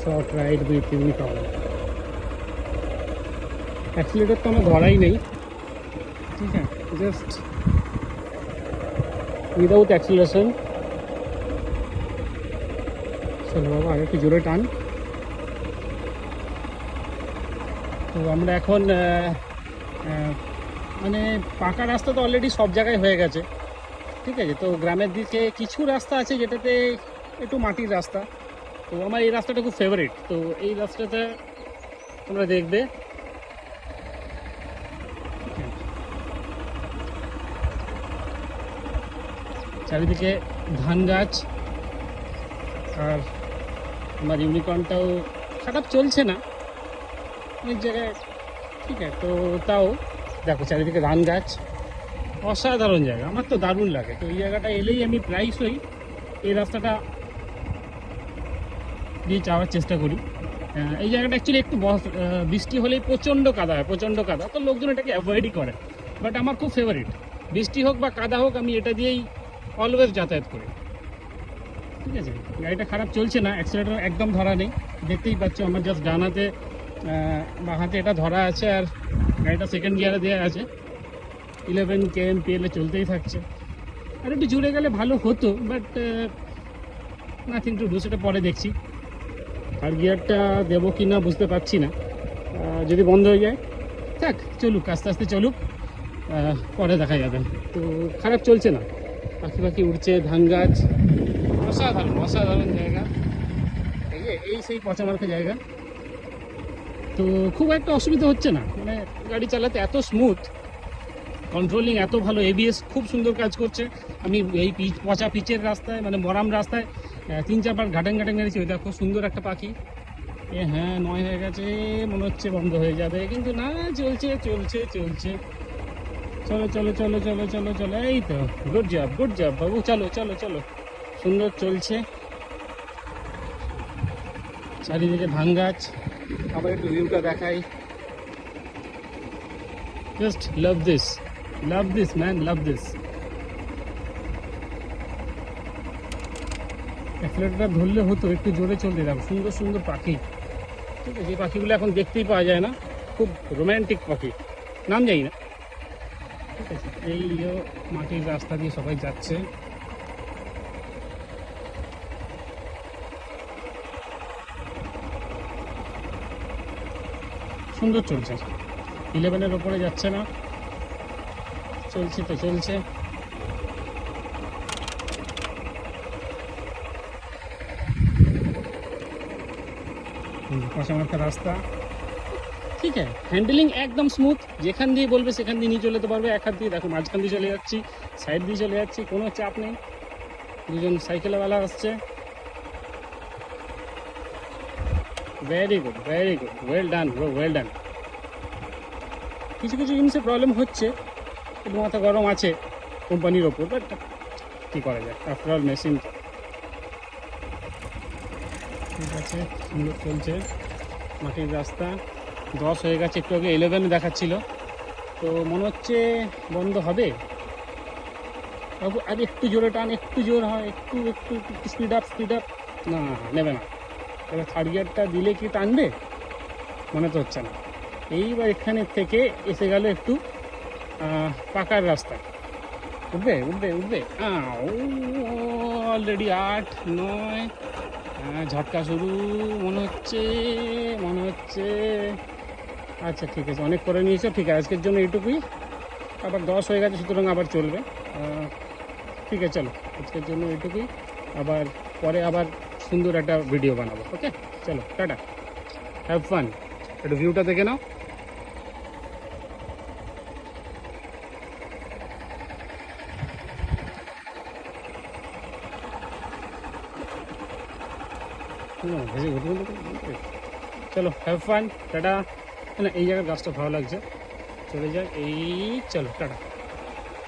Short ride with unicorn. Accelerator তো আমার ধরাই নেই, ঠিক আছে, জাস্ট উইদাউট অ্যাক্সিলারেশন। চলো বাবা আগে একটু জোরে টান। তো আমরা এখন মানে পাকা রাস্তা তো অলরেডি সব জায়গায় হয়ে গেছে, ঠিক আছে। তো গ্রামের দিকে কিছু রাস্তা আছে যেটাতে একটু মাটির রাস্তা, তো আমার এই রাস্তাটা খুব ফেভারিট। তো এই রাস্তাটা তোমরা দেখবে, চারিদিকে ধান গাছ, আর আমার ইউনিকর্নটাও খারাপ চলছে না অনেক জায়গায়, ঠিক আছে। তো তাও দেখো চারিদিকে ধান গাছ, অসাধারণ জায়গা, আমার তো দারুণ লাগে। তো এই জায়গাটা এলেই আমি প্রায়শই এই রাস্তাটা দিয়ে যাওয়ার চেষ্টা করি। এই জায়গাটা অ্যাকচুয়ালি একটু বৃষ্টি হলেই প্রচণ্ড কাদা হয়, প্রচণ্ড কাদা, তো লোকজন এটাকে অ্যাভয়েডই করে। বাট আমার খুব ফেভারিট, বৃষ্টি হোক বা কাদা হোক আমি এটা দিয়েই অলওয়েজ যাতায়াত করি, ঠিক আছে। গাড়িটা খারাপ চলছে না, অ্যাক্সিলেটর একদম ধরা নেই, দেখতেই পাচ্ছ আমার জাস্ট ডান হাতে বা হাতে এটা ধরা আছে, আর গাড়িটা সেকেন্ড গিয়ারে দেওয়া আছে, 11 kmpl চলতেই থাকছে। আর একটু জুড়ে গেলে ভালো হতো, বাট নাথিং টু ডু, সেটা পরে দেখছি। আর গিয়ারটা দেবো কি না বুঝতে পারছি না, যদি বন্ধ হয়ে যায় থাক, চলুক আস্তে আস্তে চলুক, পরে দেখা যাবে। তো খারাপ চলছে না, পাখি পাখি উড়ছে, ধান গাছ, অসাধারণ অসাধারণ জায়গা। এই সেই পচামার্কা জায়গা। তো খুব একটা অসুবিধা হচ্ছে না, মানে গাড়ি চালাতে এত স্মুথ, কন্ট্রোলিং এত ভালো, এবিএস খুব সুন্দর কাজ করছে। আমি এই পচা পিচের রাস্তায়, মানে মরাম রাস্তায় 3-4 বার ঘাটাং ঘাটাং মেরেছি। ওই দেখো সুন্দর একটা পাখি, হ্যাঁ 9 হয়ে গেছে, মনে হচ্ছে বন্ধ হয়ে যাবে, কিন্তু না, চলছে চলছে চলছে। চলো চলো চলো চলো চলো চলো, এই তো গুড জব বাবু, চলো চলো চলো, সুন্দর চলছে। চারিদিকে ধান গাছ, আবার একটু ভিউটা দেখাই। Just love this man, love this. অ্যাক্সিলেটরটা ধরলে হতো একটু জোরে চলতে, দেখো সুন্দর সুন্দর পাখি, ঠিক আছে। এই পাখিগুলো এখন দেখতেই পাওয়া যায় না, খুব রোম্যান্টিক পাখি, নাম জানি না, ঠিক আছে। এই মাটির রাস্তা দিয়ে সবাই যাচ্ছে, সুন্দর চলছে। 11-এর ওপরে যাচ্ছে না, চলছে তো চলছে। পচামার্কা রাস্তা, ঠিক আছে, হ্যান্ডেলিং একদম স্মুথ, যেখান দিয়ে বলবে সেখান দিয়ে নিয়ে চলে যেতে পারবে। এক হাত দিয়ে দেখো মাঝখান দিয়ে চলে যাচ্ছি, সাইড দিয়ে চলে যাচ্ছি, কোনো চাপ নেই। দুজন সাইকেলওয়ালা আসছে, very good well done bro, well done. কিছু কিছু জিনিসে প্রবলেম হচ্ছে, একটু মাথা গরম আছে কোম্পানির ওপর, বাট কী করা যায়, আফটারঅল মেশিন। ঠিক আছে, সুন্দর চলছে মাটির রাস্তা। 10 হয়ে গেছে, একটু আগে 11 দেখাচ্ছিল, তো মনে হচ্ছে বন্ধ হবে। আর একটু জোরে টান, একটু জোর হয়, একটু একটু একটু স্পিড আপ না, নেবে না। এবার থার্ড গিয়ারটা দিলে কি টানবে, মনে তো হচ্ছে না। এইবার এখানের থেকে এসে গেল একটু পাকার রাস্তা, উঠবে উঠবে উঠবে, অলরেডি 8, 9, ঝটকা শুরু মনে হচ্ছে। আচ্ছা ঠিক আছে, অনেক করে নিয়েছো, ঠিক আছে, আজকের জন্য এইটুকুই। আবার 10 হয়ে গেছে, সুতরাং আবার চলবে। ঠিক আছে চলো, আজকের জন্য এইটুকুই, আবার পরে আবার সুন্দর একটা ভিডিও বানাবো। ওকে চলো, টাটা, হ্যাভ ফান। একটু ভিউটা দেখে নাও। চলো, হ্যাভ ফান, টাটা। না এই জায়গার গাছটা ভালো লাগছে, চলে যাক, এই চলো টাটা।